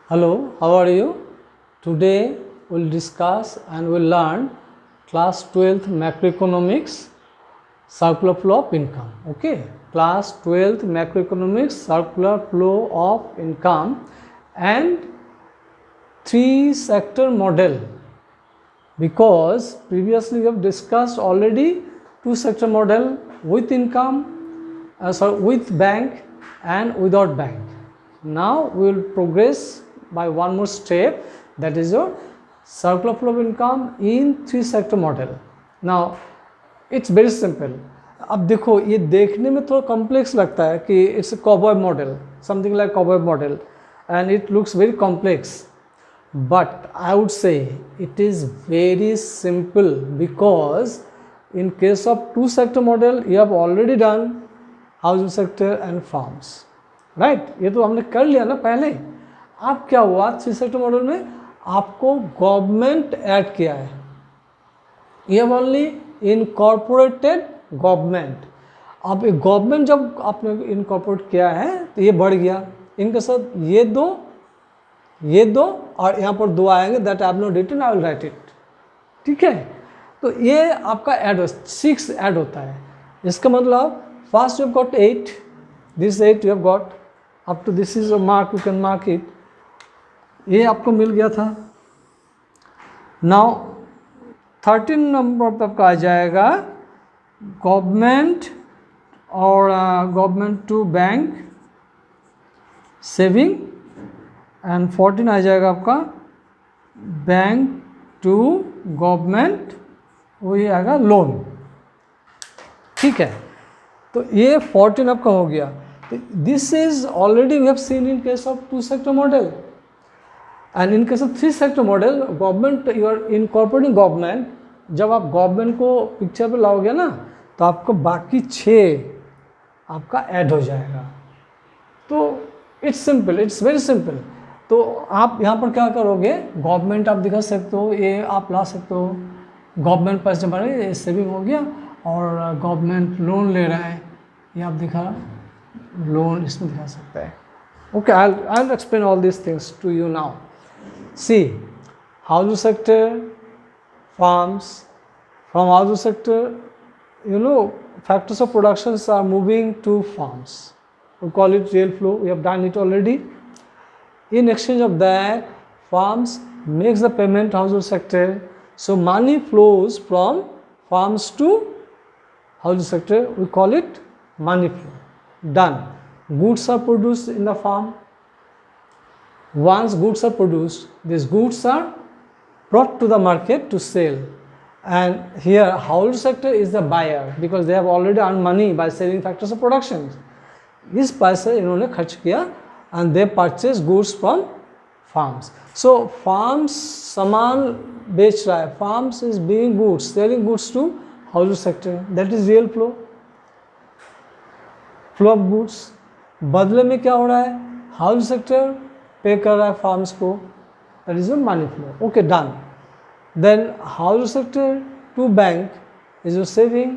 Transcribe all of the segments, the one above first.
Hello, how are you? Today we'll discuss and we'll learn class 12th macroeconomics circular flow of income. Okay, class 12th macroeconomics circular flow of income and three sector model, because previously we have discussed already two sector model with income, with bank and without bank. Now we will progress by one more step, that is your circular flow of income in three sector model. Now it's very simple. अब देखो ये देखने में थोड़ा complex लगता है कि it's a cowboy model, something like cowboy model, and it looks very complex, but I would say it is very simple, because in case of two sector model you have already done housing sector and farms, right? ये तो हमने कर लिया ना पहले. अब क्या हुआ, थ्री सेक्टर मॉडल में आपको गवर्नमेंट ऐड किया है. ये ओनली इनकॉर्पोरेटेड गवर्नमेंट. अब गवर्नमेंट जब आपने इनकॉर्पोरेट किया है तो ये बढ़ गया. इनके साथ ये दो और यहाँ पर दो आएंगे, that I have not written, I will write it. ठीक है, तो ये आपका ऐड 6 ऐड होता है. इसका मतलब first you have got 8, this 8 you have got, up to this is a mark, you can mark it. ये आपको मिल गया था. नाउ 13 नंबर पर आपका आ जाएगा गवर्नमेंट और government to bank saving, and 14 आ जाएगा आपका बैंक टू गवर्नमेंट, वो ये आएगा लोन. ठीक है, तो ये 14 आपका हो गया. This is already we have seen in case of two sector model, and in case of three sector model government, you are incorporating government. जब आप गवर्नमेंट को पिक्चर पे लाओगे ना तो आपको बाकी 6 आपका ऐड हो जाएगा. तो it's simple, it's very simple. तो आप यहाँ पर क्या करोगे, गवर्नमेंट आप दिखा सकते हो, ये आप ला सकते हो. गवर्नमेंट पैसे जमा रहे, ये सेविंग हो गया, और गवर्नमेंट लोन ले रहा है, ये आप दिखा लोन, इसमें दिखा सकता है. Okay, I will explain all this things to you now. See, housing sector, farms. From housing sector, you know, factors of productions are moving to farms. We call it real flow. We have done it already. In exchange of that, farms makes the payment to housing sector. So money flows from farms to housing sector. We call it money flow. Done. Goods are produced in the farm. Once goods are produced, these goods are brought to the market to sell, and here housing sector is the buyer, because they have already earned money by selling factors of production. इस पैसे इन्होंने खर्च किया, and they purchase goods from farms. So farms सामान बेच रहा है, farms is buying goods, selling goods to housing sector. That is real flow. Flow of goods. बदले में क्या हो रहा है, housing sector पे कर रहा है फार्म्स को, that is a money flow. Okay, done. Then house sector to bank is a saving,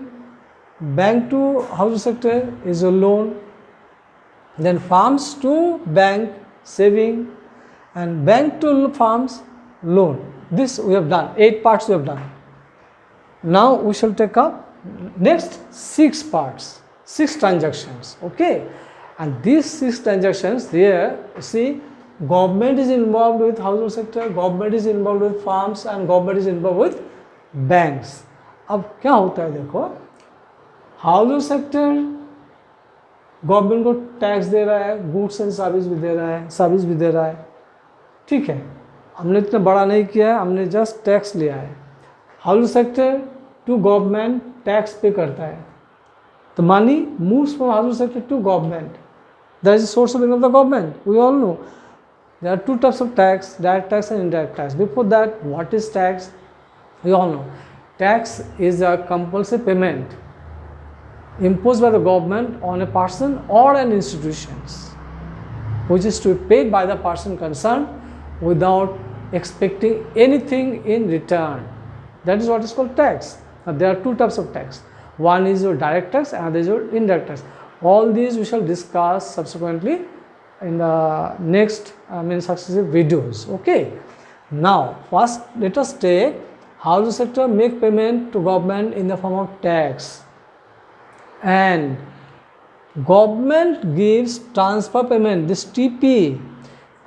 bank to house sector is a loan, then farms to bank saving, and bank to farms loan. This we have done, 8 parts we have done. Now we shall take up next 6 parts, 6 transactions. Okay, and these 6 transactions here, see, government is involved with housing sector, government is involved with farms, and government is involved with banks. अब क्या होता है देखो, housing sector government को tax दे रहा है, goods and service भी दे रहा है, सर्विस भी दे रहा है. ठीक है, हमने इतना बड़ा नहीं किया है, हमने जस्ट टैक्स लिया है. Housing sector to government tax pay करता है, तो money moves from housing sector to government. That is source of income of the government. We all know there are 2 types of tax, direct tax and indirect tax. Before that, what is tax? We all know. Tax is a compulsory payment imposed by the government on a person or an institution, which is to be paid by the person concerned without expecting anything in return. That is what is called tax. Now, there are 2 types of tax. One is your direct tax and another is your indirect tax. All these we shall discuss subsequently in the next successive videos. Okay. Now first let us take how the sector make payment to government in the form of tax, and government gives transfer payment, this TP.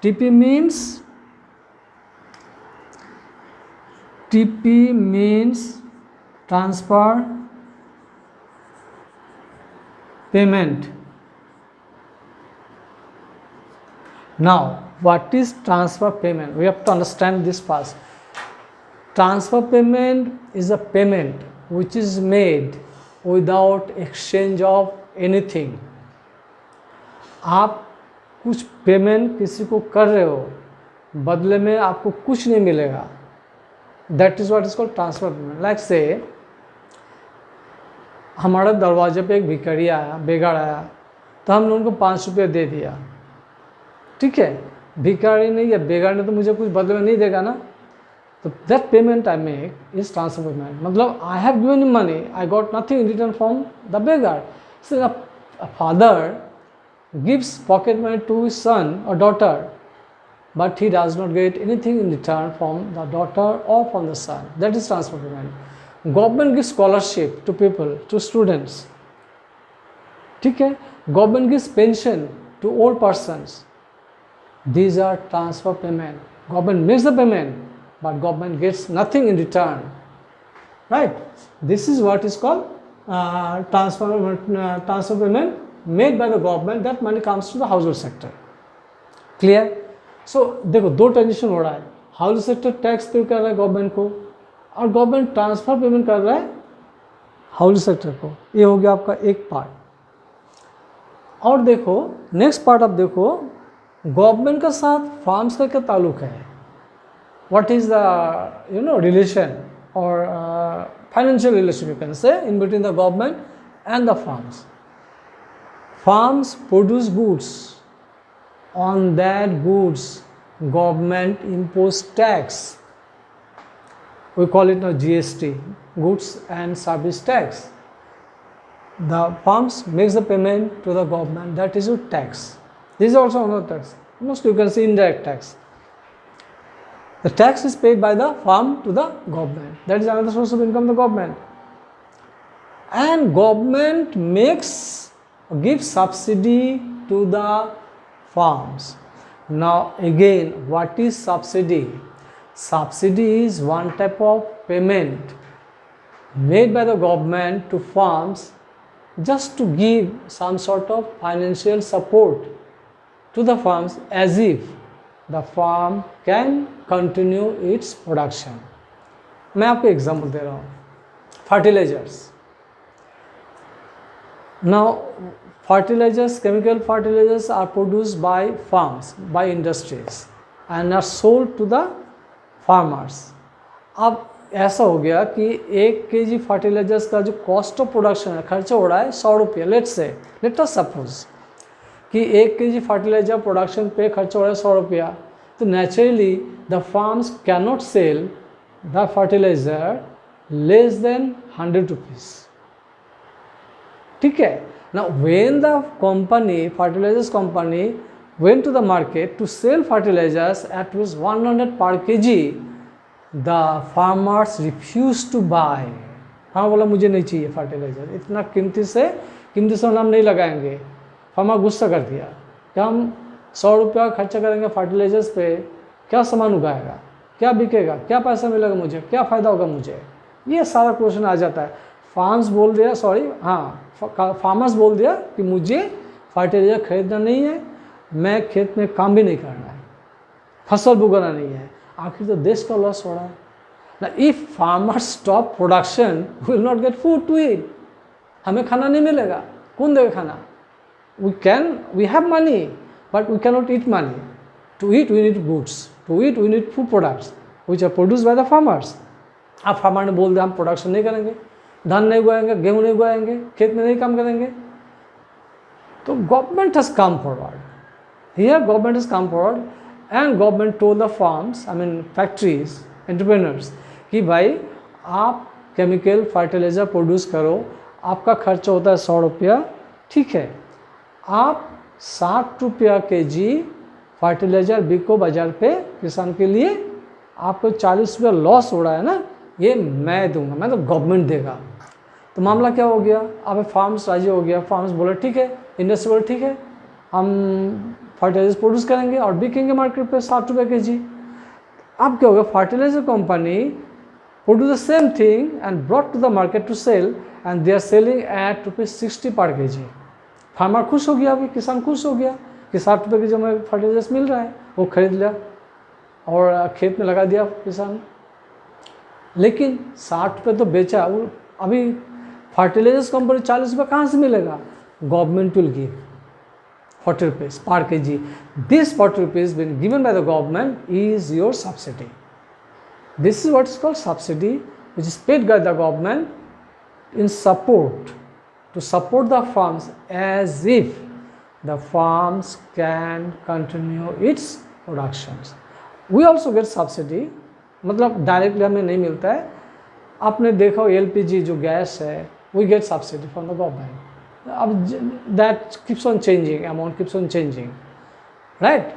TP means transfer payment. Now what is transfer payment? We have to understand this first. Transfer payment is a payment which is made without exchange of anything. आप कुछ payment किसी को कर रहे हो, बदले में आपको कुछ नहीं मिलेगा. That is what is called transfer payment. Like से हमारे दरवाजे पे एक भिखारी आया, बेगार आया, तो हमने उनको 5 रुपये दे दिया. ठीक है, भिखारी ने या बेगार ने तो मुझे कुछ बदले में नहीं देगा ना. तो that payment I make is transfer payment. मतलब I have given you money, I got nothing in return from the beggar. So a father gives pocket money to his son or daughter, but he does not get anything in return from the daughter or from the son. That is transfer payment. Government gives scholarship to people, to students. ठीक है, government gives pension to old persons. These are transfer payment. Government makes the payment, but government gets nothing in return. Right? This is what is called transfer payment made by the government. That money comes to the household sector. Clear? So देखो दो transaction हो रहा है. House sector tax पे कर रहा है government को, और गवर्नमेंट ट्रांसफर पेमेंट कर रहा है हाउस सेक्टर को. ये हो गया आपका एक पार्ट. और देखो नेक्स्ट पार्ट आप देखो, गवर्नमेंट का साथ फार्म्स का क्या ताल्लुक है. What is the relation or financial relation, you can say, in between the government and the farms. Farms produce goods. On that goods, government impose tax. We call it now GST, goods and service tax. The farms makes the payment to the government. That is your tax. This is also another tax. Most you can see indirect tax. The tax is paid by the farm to the government. That is another source of income of the government. And government gives subsidy to the farms. Now again, what is subsidy? Subsidy is one type of payment made by the government to farms just to give some sort of financial support to the farms, as if the farm can continue its production. मैं आपको example दे रहा हूँ. Fertilisers. Now fertilisers, chemical fertilisers are produced by farms, by industries, and are sold to the farmers. अब ऐसा हो गया कि 1 kg फर्टिलाइजर्स का जो कॉस्ट ऑफ प्रोडक्शन है, खर्चा हो रहा है 100 रुपये. लेट अस सपोज कि 1 kg फर्टिलाइजर प्रोडक्शन पे खर्चा हो रहा है 100 रुपया. तो naturally the farms can not sell the fertiliser less than 100 rupees. ठीक है ना. When the company, fertilisers company, went to the market to sell fertilizers at rupees 100 per kg, the farmers refused to buy. हाँ बोला मुझे नहीं चाहिए fertiliser, इतना कीमती से हम नहीं लगाएंगे. फार्मर गुस्सा कर दिया कि हम 100 रुपया खर्चा करेंगे फर्टिलाइजर्स पे, क्या सामान उगाएगा, क्या बिकेगा, क्या पैसा मिलेगा मुझे, क्या फ़ायदा होगा मुझे. ये सारा क्वेश्चन आ जाता है. फार्मर्स बोल दिया कि मुझे फर्टिलाइजर खरीदना नहीं है, मैं खेत में काम भी नहीं करना है, फसल उगाना नहीं है. आखिर तो देश का लॉस हो रहा है ना. If farmers stop production, will not get food to eat. हमें खाना नहीं मिलेगा, कौन देगा खाना. we have money, but we cannot eat money. To eat we need goods, to eat we need food products which are produced by the farmers. अब farmer ने बोल दिया हम प्रोडक्शन नहीं करेंगे, धान नहीं उगाएंगे, गेहूँ नहीं उगाएंगे, खेत में नहीं काम करेंगे. तो government has come forward. Here government has come forward and government told the farms, I mean factories, entrepreneurs, कि भाई आप केमिकल फर्टिलाइज़र प्रोड्यूस करो, आपका खर्चा होता है 100 रुपया. ठीक है, आप ₹60 kg फर्टिलाइज़र बिको बाज़ार पे किसान के लिए, आपको ₹40 लॉस हो रहा है ना, ये मैं दूंगा, मैं तो गवर्नमेंट देगा। तो मामला क्या हो गया, अब फार्म्स राजी हो गया, फार्म्स बोले ठीक है, इंडस्ट्री बोले ठीक है, हम फर्टिलाइजर प्रोड्यूस करेंगे और बिकेंगे मार्केट पे ₹60 kg। अब क्या होगा, fertiliser company produce the same thing and brought to the market to sell and they are selling at ₹60 पर kg। फार्मर खुश हो गया, अभी किसान खुश हो गया कि ₹60 kg हमें फर्टिलाइजर्स मिल रहा है, वो खरीद लिया और खेत में लगा दिया किसान। लेकिन ₹60 तो बेचा, वो अभी फर्टिलाइजर्स कंपनी ₹40 कहाँ से मिलेगा, government will give ₹40 per kg. This ₹40 being given by the government is your subsidy. This is what is called subsidy, which is paid by the government in support, to support the farms as if the farms can continue its productions. We also get subsidy, मतलब directly हमें नहीं मिलता है। आपने देखा LPG जो gas है, we get subsidy from the government. That keeps on changing, amount keeps on changing, right?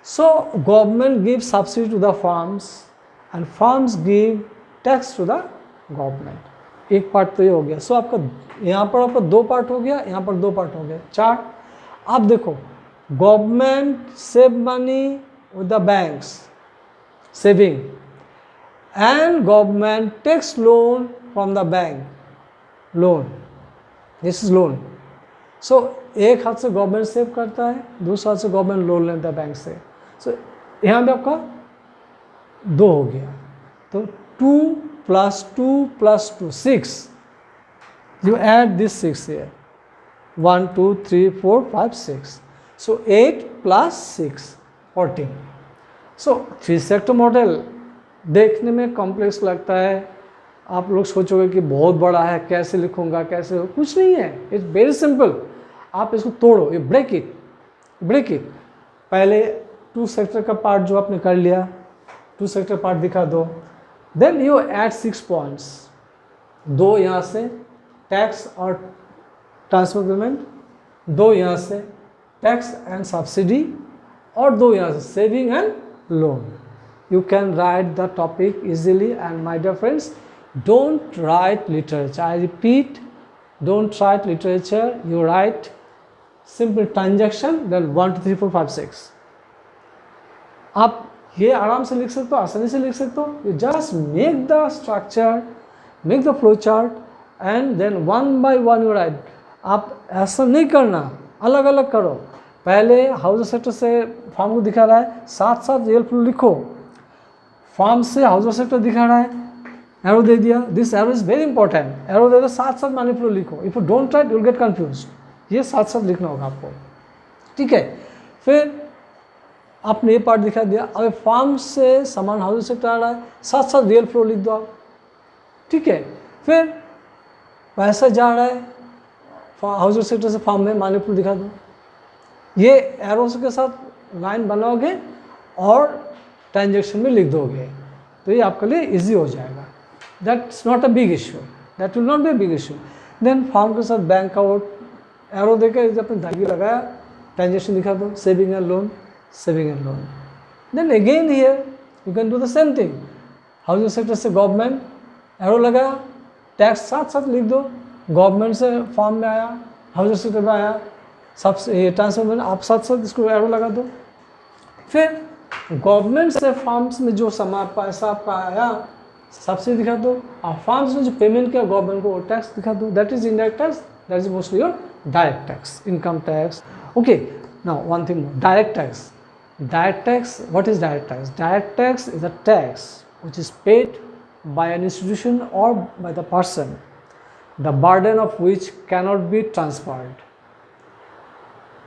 So government gives subsidy to the farms and farms give tax to the government। एक part तो ये हो गया। सो आपका यहाँ पर आपका 2 पार्ट हो गया, यहाँ पर 2 पार्ट हो गया, 4। आप देखो, government save money with the banks saving and government takes loan from the bank, loan, this is loan. So एक हाथ से गवर्नमेंट सेव करता है, दूसरा हाथ से गवर्नमेंट लोन लेता है बैंक से। सो यहाँ पे आपका 2 हो गया, तो 2 + 2 + 2 6, you add this 6 here, 1 2 3 4 5 6, so 8 + 6 14। So 3 sector model देखने में कॉम्प्लेक्स लगता है, आप लोग सोचोगे कि बहुत बड़ा है, कैसे लिखूंगा, कैसे, कुछ नहीं है, इट्स वेरी सिंपल। आप इसको तोड़ो, ये ब्रेक इट। पहले 2 सेक्टर का पार्ट जो आपने कर लिया, 2 सेक्टर पार्ट दिखा दो, देन यू ऐड 6 पॉइंट्स, 2 यहाँ से टैक्स और ट्रांसफर पेमेंट, 2 यहाँ से टैक्स एंड सब्सिडी, और 2 यहाँ से saving and loan. You can write the topic easily, and my dear friends, don't write literature. I repeat, don't write literature. You write simple transaction, then 1 2 3 4 5 6। आप ये आराम से लिख सकते हो, आसानी से लिख सकते हो। You just make the structure, make the flow chart, and then 1 by 1 you write। आप ऐसा नहीं करना, अलग अलग करो। पहले हाउस सेक्टर से फॉर्म को दिखा रहा है, साथ साथ रियल फ्लो लिखो। फॉर्म से हाउस सेक्टर दिखा रहा है, एरो दे दिया, this arrow is very important, arrow दे दो, साथ साथ मनी फ्लो लिखो। If you don't write you will get confuse, ये साथ साथ लिखना होगा आपको, ठीक है। फिर आपने ये पार्ट दिखा दिया, अब फॉर्म से समान हाउस सेक्टर आ रहा है, साथ साथ रियल फ्लो लिख दो आप, ठीक है। फिर पैसा जा रहा है हाउस सेक्टर से फॉर्म में, मनी फ्लो दिखा दो, ये एरोस के साथ लाइन बनाओगे और ट्रांजेक्शन में लिख दोगे, तो ये आपके लिए इजी हो जाएगा। That's not a big issue, that will not be a big issue. Then farm के साथ बैंक आउट एरो देकर अपने धागे लगाया, ट्रांजेक्शन दिखा दो, saving and loan, saving and loan. Then again here you can do the same thing, housing sector से government arrow लगाया, टैक्स साथ साथ लिख दो, गवर्नमेंट से फॉर्म में आया, हाउसिंग सेक्टर में आया, सबसे ट्रांसफर आप साथ साथ इसको एरो लगा दो। फिर गवर्नमेंट से फार्म्स में जो सामान पैसा आपका आया, सब्सिडी दिखा दो, और फार्म्स ने जो पेमेंट किया गवर्नमेंट को, वो टैक्स दिखा दो। That is indirect tax, that is mostly your direct tax, income tax. Okay, now one thing more, direct tax. Direct tax, what is direct tax? Direct tax is a tax which is paid by an institution or by the person, the burden of which cannot be transferred.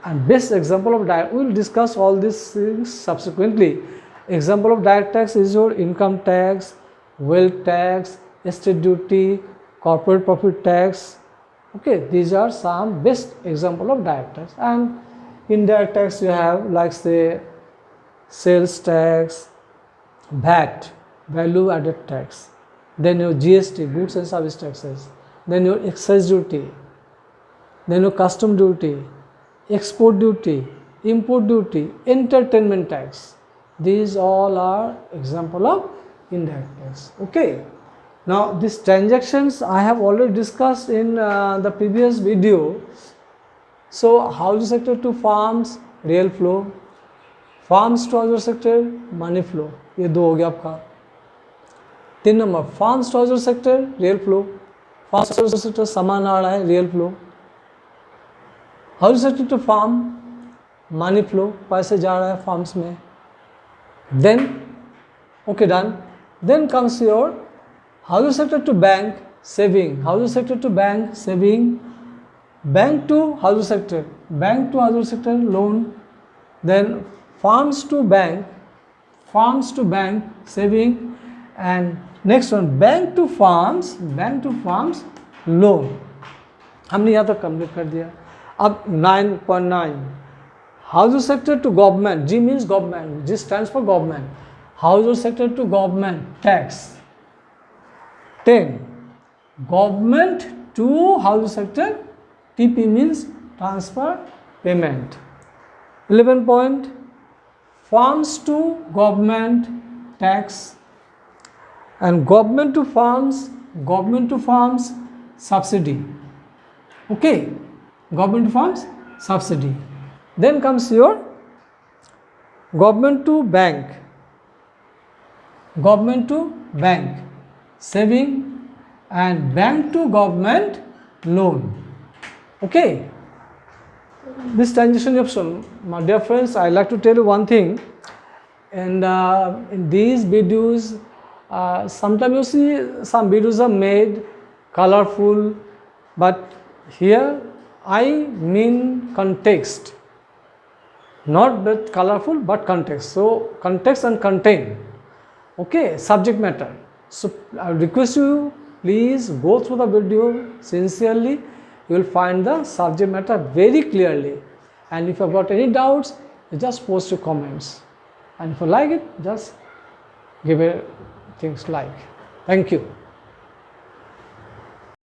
And best example of direct, we will discuss all these things subsequently. Example of direct tax is your income tax, wealth tax, estate duty, corporate profit tax. Okay, these are some best example of direct tax. And indirect tax you have like say sales tax, VAT, value added tax, then your GST, goods and service taxes, then your excise duty, then your custom duty, export duty, import duty, entertainment tax. These all are example of indirect tax. Okay. Now these transactions I have already discussed in the previous video. So housing sector to farms, real flow, farms to other sector, money flow. ये दो हो गया आपका. 3 number farms to other sector, real flow. Farms to other sector सामान आ रहा है, real flow. House sector to farm, money flow, पैसे जा रहा है फार्म्स में. Then okay done. Then comes your house sector to bank, saving. House sector to bank, saving. Bank to house sector, bank to house sector, loan. Then farms to bank, farms to bank, saving. And next one bank to farms, loan. हमने यहाँ तक complete कर दिया. अब 9.9 house sector to government. G means government, G stands for government. House sector to government, tax. 10 government to house sector, TP means transfer payment. 11 point farms to government, tax. And government to farms, subsidy. Okay, government to farms, subsidy. Then comes your government to bank, saving, and bank to government, loan. Okay, this transition option, my dear friends, I like to tell you one thing. And in these videos, sometimes you see some videos are made colorful, but here I mean context, not that colorful but context. So context and content, okay, subject matter. So I request you, please go through the video sincerely. You will find the subject matter very clearly, and if you have got any doubts, you just post your comments, and if you like it, just give a things like. Thank you.